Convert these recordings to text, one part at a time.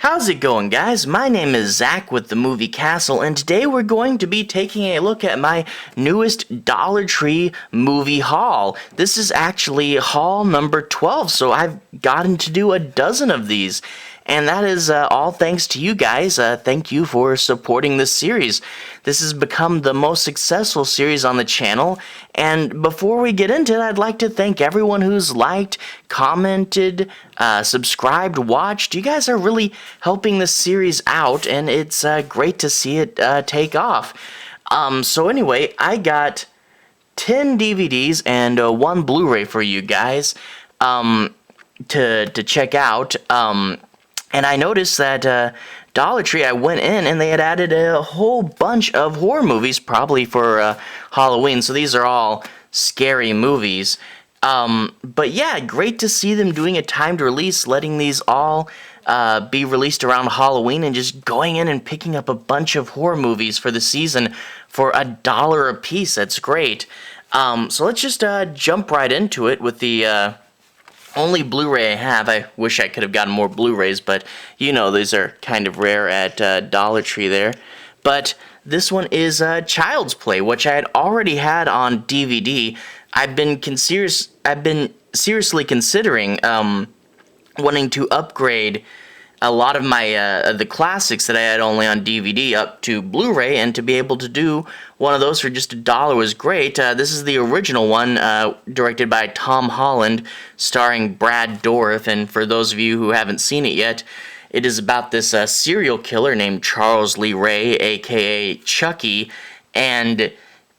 How's it going, guys? My name is Zach with the Movie Castle, and today we're going to be taking a look at my newest Dollar Tree movie haul. This is actually haul number 12, so I've gotten to do a dozen of these. And that is all thanks to you guys. Thank you for supporting this series. This has become the most successful series on the channel. And before we get into it, I'd like to thank everyone who's liked, commented, subscribed, watched. You guys are really helping this series out, and it's great to see it take off. So anyway, I got 10 DVDs and 1 Blu-ray for you guys to check out. And I noticed that Dollar Tree, I went in and they had added a whole bunch of horror movies, probably for Halloween. So these are all scary movies. But yeah, great to see them doing a timed release, letting these all be released around Halloween and just going in and picking up a bunch of horror movies for the season for $1 a piece. That's great. So let's just jump right into it with the only Blu-ray I have. I wish I could have gotten more Blu-rays, but you know, these are kind of rare at Dollar Tree there. But this one is Child's Play, which I had already had on DVD. I've been seriously considering wanting to upgrade a lot of my the classics that I had only on DVD up to Blu-ray, and to be able to do one of those for just $1 was great. This is the original one, directed by Tom Holland, starring Brad Dourif, and for those of you who haven't seen it yet, it is about this serial killer named Charles Lee Ray, aka Chucky, and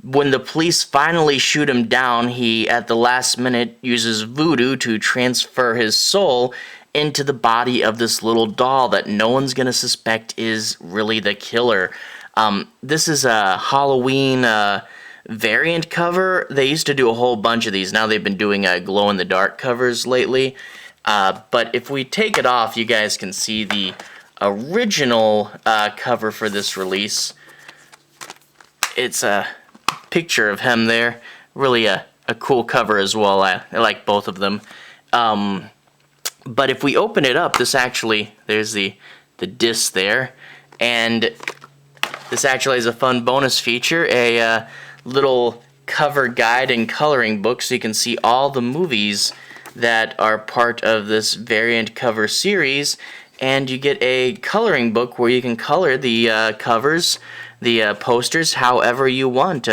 when the police finally shoot him down, he, at the last minute, uses voodoo to transfer his soul into the body of this little doll that no one's gonna suspect is really the killer. This is a Halloween variant cover. They used to do a whole bunch of these. Now they've been doing glow-in-the-dark covers lately. But if we take it off, you guys can see the original cover for this release. It's a picture of him there. Really a cool cover as well. I like both of them. But if we open it up, this actually, there's the disc there, and this actually is a fun bonus feature, a little cover guide and coloring book, so you can see all the movies that are part of this variant cover series, and you get a coloring book where you can color the covers, the posters, however you want.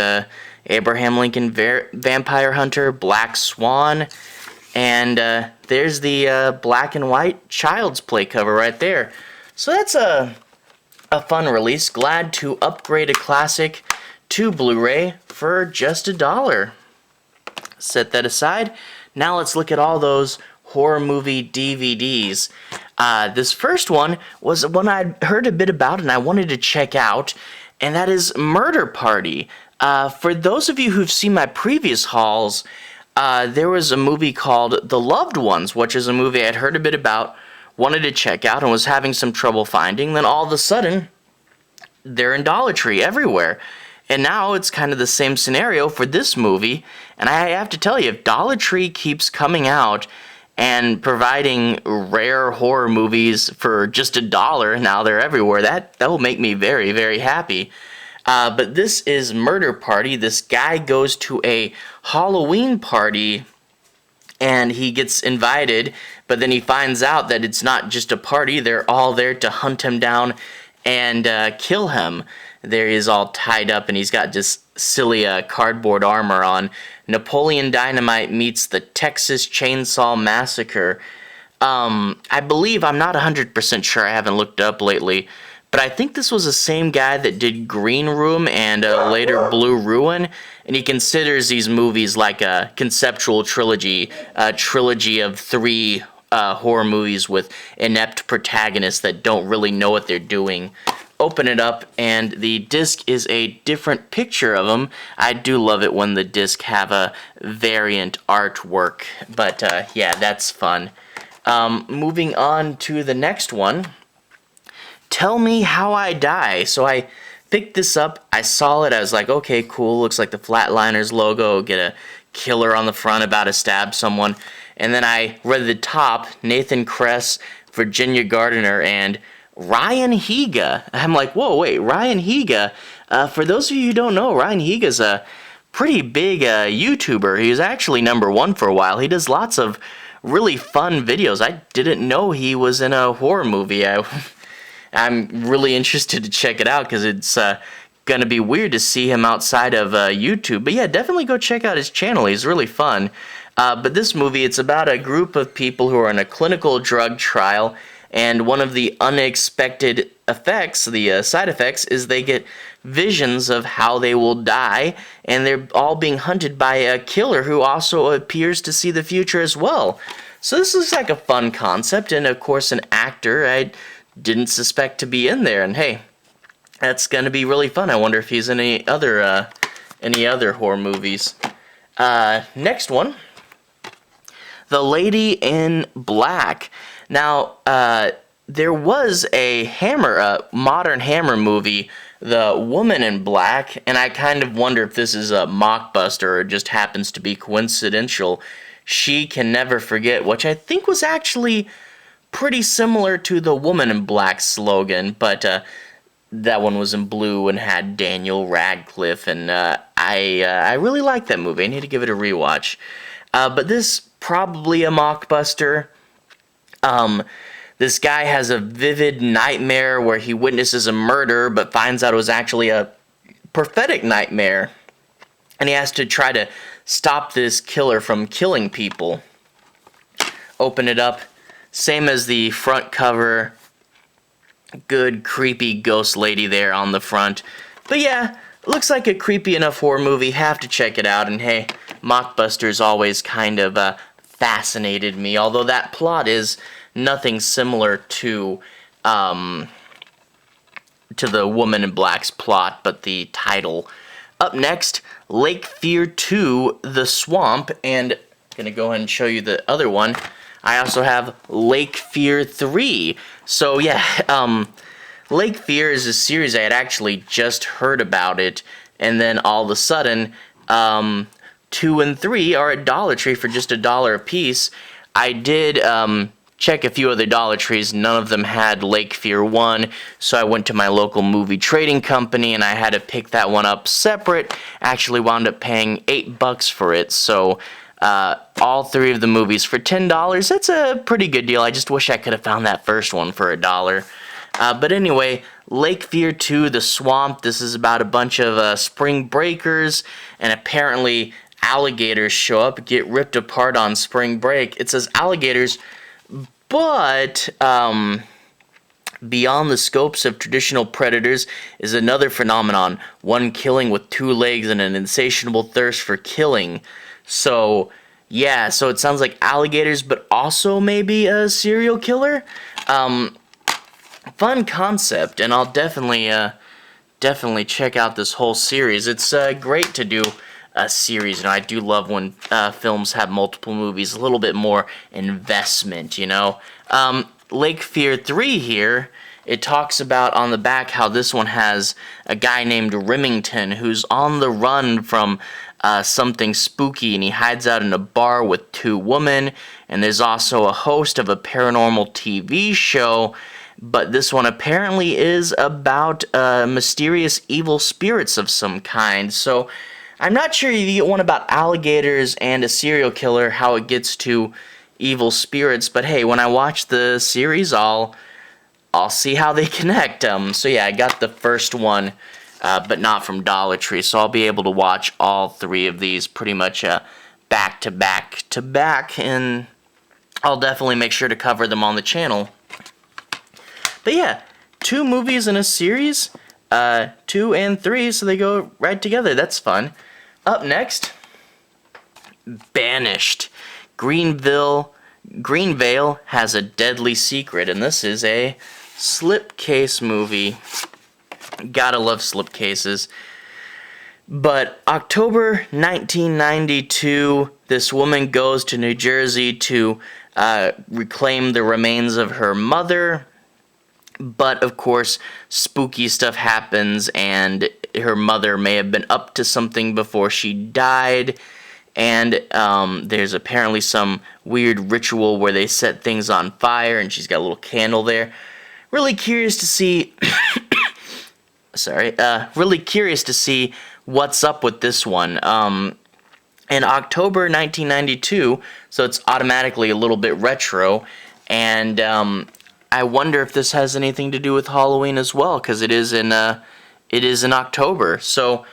Abraham Lincoln Vampire Hunter, Black Swan, and there's the black and white Child's Play cover right there. So that's a fun release. Glad to upgrade a classic to Blu-ray for just $1. Set that aside. Now let's look at all those horror movie DVDs. This first one was one I'd heard a bit about and I wanted to check out, and that is Murder Party. For those of you who've seen my previous hauls, there was a movie called The Loved Ones, which is a movie I'd heard a bit about, wanted to check out, and was having some trouble finding. Then all of a sudden, they're in Dollar Tree everywhere. And now it's kind of the same scenario for this movie. And I have to tell you, if Dollar Tree keeps coming out and providing rare horror movies for just $1, now they're everywhere, that will make me very, very happy. But this is Murder Party. This guy goes to a Halloween party and he gets invited, but then he finds out that it's not just a party. They're all there to hunt him down and kill him. There he is all tied up and he's got just silly cardboard armor on. Napoleon Dynamite meets the Texas Chainsaw Massacre. I believe, I'm not 100% sure, I haven't looked up lately, but I think this was the same guy that did Green Room and later Blue Ruin, and he considers these movies like a conceptual trilogy, a trilogy of 3 horror movies with inept protagonists that don't really know what they're doing. Open it up, and the disc is a different picture of them. I do love it when the disc have a variant artwork, but yeah, that's fun. Moving on to the next one. Tell Me How I Die. So I picked this up, I saw it, I was like, okay, cool, looks like the Flatliners logo, get a killer on the front about to stab someone, and then I read the top, Nathan Kress, Virginia Gardner, and Ryan Higa. I'm like, whoa, wait, Ryan Higa. For those of you who don't know, Ryan Higa's a pretty big YouTuber. He was actually #1 for a while. He does lots of really fun videos. I didn't know he was in a horror movie. I'm really interested to check it out because it's going to be weird to see him outside of YouTube. But yeah, definitely go check out his channel. He's really fun. But this movie, it's about a group of people who are in a clinical drug trial, and one of the unexpected effects, the side effects, is they get visions of how they will die, and they're all being hunted by a killer who also appears to see the future as well. So this looks like a fun concept, and of course an actor I didn't suspect to be in there, and hey, that's gonna be really fun. I wonder if he's in any other horror movies. Next one, The Lady in Black. Now, there was a modern Hammer movie, The Woman in Black, and I kind of wonder if this is a mockbuster or it just happens to be coincidental. She Can Never Forget, which I think was actually pretty similar to the Woman in Black slogan, but that one was in blue and had Daniel Radcliffe, and I really like that movie. I need to give it a rewatch. But this probably a mockbuster. This guy has a vivid nightmare where he witnesses a murder but finds out it was actually a prophetic nightmare, and he has to try to stop this killer from killing people. Open it up. Same as the front cover. Good, creepy ghost lady there on the front. But yeah, looks like a creepy enough horror movie. Have to check it out. And hey, mockbusters always kind of fascinated me. Although that plot is nothing similar to The Woman in Black's plot, but the title. Up next, Lake Fear 2, The Swamp. And I'm going to go ahead and show you the other one. I also have Lake Fear 3. So yeah, Lake Fear is a series I had actually just heard about it, and then all of a sudden, 2 and 3 are at Dollar Tree for just $1 a piece. I did check a few other Dollar Trees. None of them had Lake Fear 1, so I went to my local movie trading company, and I had to pick that one up separate. Actually wound up paying $8 for it, so all 3 of the movies for $10. That's a pretty good deal. I just wish I could have found that first one for $1. But anyway, Lake Fear 2, The Swamp. This is about a bunch of spring breakers, and apparently alligators show up, get ripped apart on spring break. It says alligators, but beyond the scopes of traditional predators is another phenomenon, one killing with 2 legs and an insatiable thirst for killing. So, yeah, so it sounds like alligators, but also maybe a serial killer. Fun concept, and I'll definitely check out this whole series. It's great to do a series. You know, I do love when films have multiple movies, a little bit more investment, you know. Lake Fear 3 here, it talks about on the back how this one has a guy named Remington who's on the run from something spooky, and he hides out in a bar with 2 women, and there's also a host of a paranormal TV show, but this one apparently is about mysterious evil spirits of some kind. So I'm not sure if you get one about alligators and a serial killer, how it gets to evil spirits, but hey, when I watch the series, I'll see how they connect. So yeah, I got the first one, but not from Dollar Tree, so I'll be able to watch all 3 of these pretty much back to back to back, and I'll definitely make sure to cover them on the channel. But yeah, 2 movies in a series, 2 and 3, so they go right together. That's fun. Up next, Banished. Greenvale has a deadly secret, and this is a slipcase movie. Gotta love slipcases. But October 1992, this woman goes to New Jersey to reclaim the remains of her mother. But, of course, spooky stuff happens, and her mother may have been up to something before she died. And there's apparently some weird ritual where they set things on fire, and she's got a little candle there. really curious to see. Really curious to see what's up with this one. In October 1992, so it's automatically a little bit retro, and I wonder if this has anything to do with Halloween as well, because it is in October. So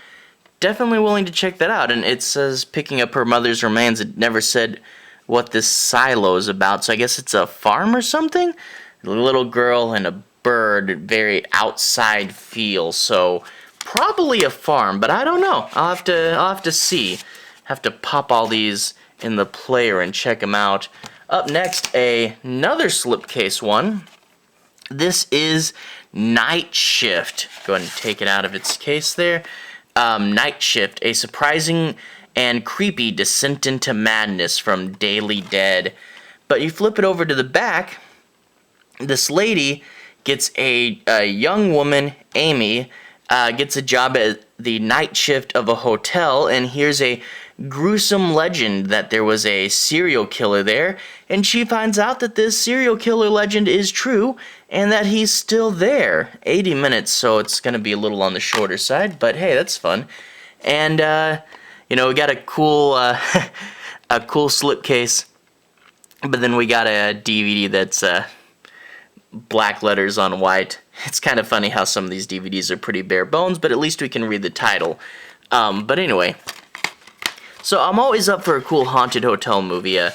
definitely willing to check that out. And it says picking up her mother's remains. It never said what this silo is about, so I guess it's a farm or something. A little girl and a bird, very outside feel. So probably a farm, but I don't know. I'll have to see. Have to pop all these in the player and check them out. Up next, another slipcase one. This is Night Shift. Go ahead and take it out of its case there. Night Shift, a surprising and creepy descent into madness from Daily Dead. But you flip it over to the back, this lady gets a young woman, Amy, gets a job at the night shift of a hotel, and here's a gruesome legend that there was a serial killer there, and she finds out that this serial killer legend is true, and that he's still there. 80 minutes, so it's going to be a little on the shorter side, but hey, that's fun. And, we got a cool, a cool slipcase, but then we got a DVD that's, black letters on white. It's kind of funny how some of these DVDs are pretty bare bones, but at least we can read the title. But anyway, so I'm always up for a cool haunted hotel movie. A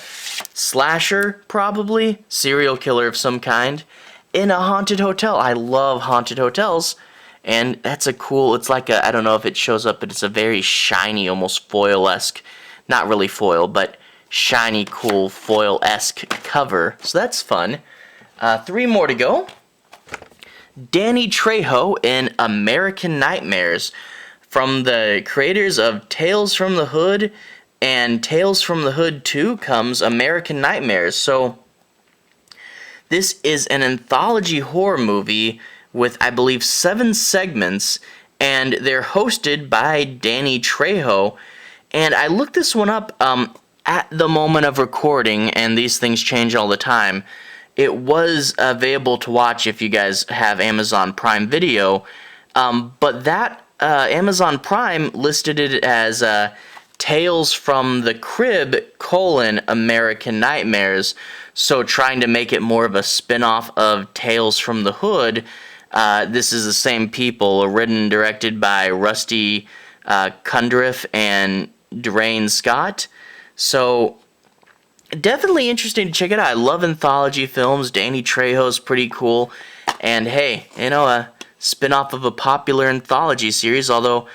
slasher, probably. Serial killer of some kind. In a haunted hotel. I love haunted hotels. And that's a cool, it's like a, I don't know if it shows up, but it's a very shiny, almost foil-esque, not really foil, but shiny, cool, foil-esque cover. So that's fun. 3 more to go. Danny Trejo in American Nightmares, from the creators of Tales from the Hood and Tales from the Hood 2 comes American Nightmares. So this is an anthology horror movie with, I believe, 7 segments, and they're hosted by Danny Trejo. And I looked this one up at the moment of recording, and these things change all the time. It was available to watch if you guys have Amazon Prime Video, but that Amazon Prime listed it as Tales from the Crib, American Nightmares, so trying to make it more of a spin-off of Tales from the Hood. This is the same people, written and directed by Rusty Cundriff and Durain Scott, so definitely interesting to check it out. I love anthology films. Danny Trejo's pretty cool. And hey, a spin-off of a popular anthology series, although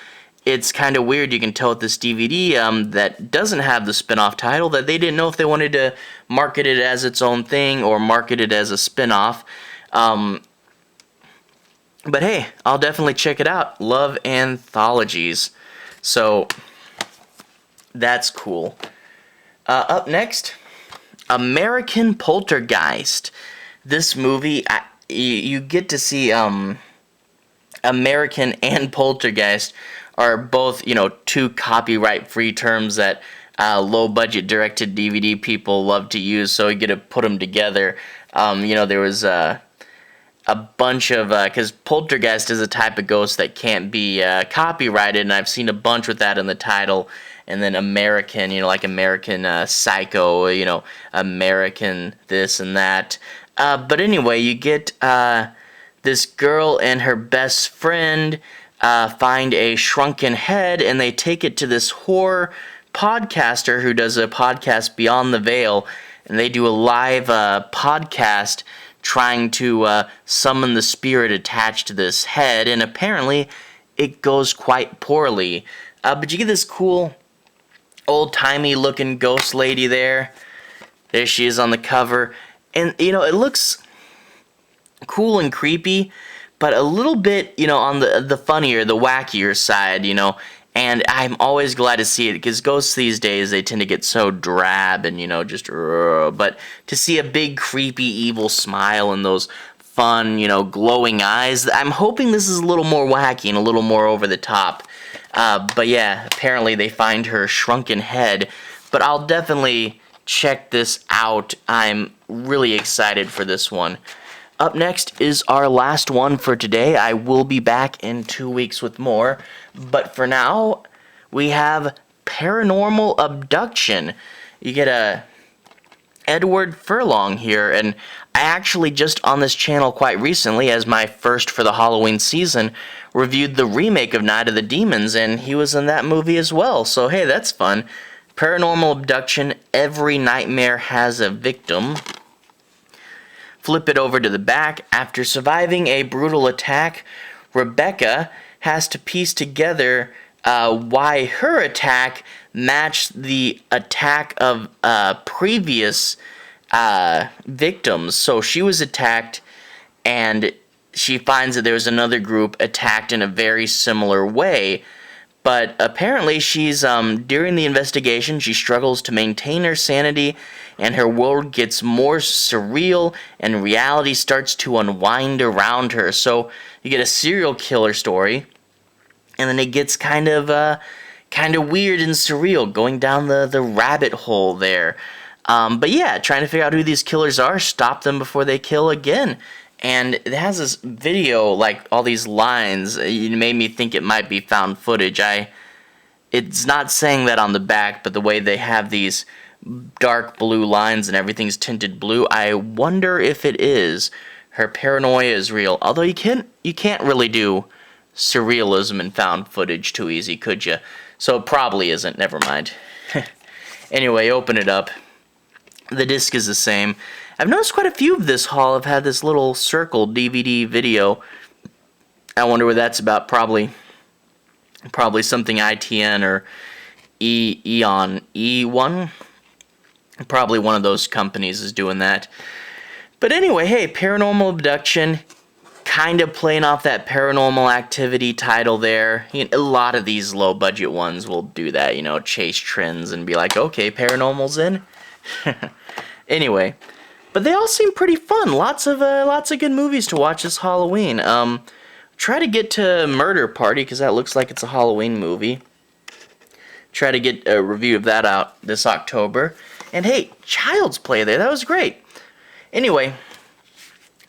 it's kind of weird. You can tell with this DVD that doesn't have the spin-off title that they didn't know if they wanted to market it as its own thing or market it as a spin-off. But hey, I'll definitely check it out. Love anthologies. So that's cool. Up next, American Poltergeist. This movie, you get to see American and Poltergeist are both, 2 copyright-free terms that low-budget direct-to-DVD people love to use, so you get to put them together. There was a bunch of, because Poltergeist is a type of ghost that can't be copyrighted, and I've seen a bunch with that in the title. And then American, like American Psycho, American this and that. But anyway, you get this girl and her best friend find a shrunken head, and they take it to this horror podcaster who does a podcast, Beyond the Veil, and they do a live podcast trying to summon the spirit attached to this head, and apparently it goes quite poorly. But you get this cool old-timey looking ghost lady there. There she is on the cover. And, it looks cool and creepy, but a little bit, on the funnier, the wackier side, And I'm always glad to see it, because ghosts these days, they tend to get so drab and, just... But to see a big, creepy, evil smile and those fun, glowing eyes, I'm hoping this is a little more wacky and a little more over the top. But yeah, apparently they find her shrunken head. But I'll definitely check this out. I'm really excited for this one. Up next is our last one for today. I will be back in 2 weeks with more, but for now, we have Paranormal Abduction. You get a Edward Furlong here, and I actually just on this channel quite recently, as my first for the Halloween season, reviewed the remake of Night of the Demons, and he was in that movie as well, so hey, that's fun. Paranormal Abduction, Every Nightmare Has a Victim. Flip it over to the back. After surviving a brutal attack, Rebecca has to piece together why her attack matched the attack of previous victims. So she was attacked, and she finds that there was another group attacked in a very similar way. But apparently she's, during the investigation, she struggles to maintain her sanity, and her world gets more surreal, and reality starts to unwind around her. So you get a serial killer story, and then it gets kind of weird and surreal, going down the rabbit hole there. But yeah, trying to figure out who these killers are, stop them before they kill again. And it has this video, like all these lines. It made me think it might be found footage. It's not saying that on the back, but the way they have these dark blue lines and everything's tinted blue, I wonder if it is. Her paranoia is real. Although you can't really do surrealism and found footage too easy, could you? So it probably isn't. Never mind. Anyway, open it up. The disc is the same. I've noticed quite a few of this haul have had this little circle DVD video. I wonder what that's about. Probably something ITN or Eon E1. Probably one of those companies is doing that. But anyway, hey, Paranormal Abduction, kind of playing off that Paranormal Activity title there. You know, a lot of these low-budget ones will do that, you know, chase trends and be like, okay, Paranormal's in. Anyway, but they all seem pretty fun. Lots of good movies to watch this Halloween. Try to get to Murder Party, because that looks like it's a Halloween movie. Try to get a review of that out this October. And hey, Child's Play there. That was great. Anyway,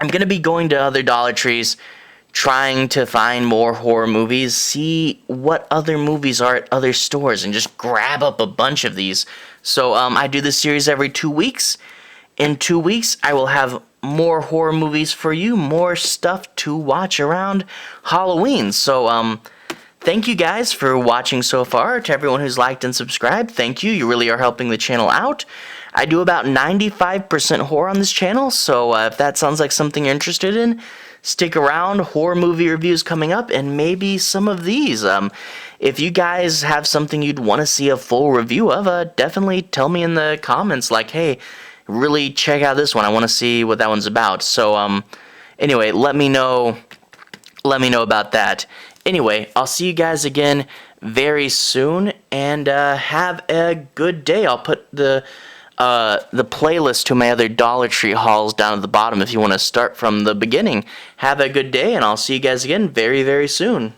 I'm going to be going to other Dollar Trees, trying to find more horror movies, see what other movies are at other stores, and just grab up a bunch of these. So I do this series every 2 weeks. In 2 weeks, I will have more horror movies for you, more stuff to watch around Halloween. So thank you guys for watching so far. To everyone who's liked and subscribed, thank you. You really are helping the channel out. I do about 95% horror on this channel, so if that sounds like something you're interested in, stick around. Horror movie reviews coming up, and maybe some of these. If you guys have something you'd want to see a full review of, definitely tell me in the comments, like, hey, really check out this one. I want to see what that one's about. So, anyway, let me know about that. Anyway, I'll see you guys again very soon, and have a good day. I'll put the playlist to my other Dollar Tree hauls down at the bottom if you want to start from the beginning. Have a good day, and I'll see you guys again very, very soon.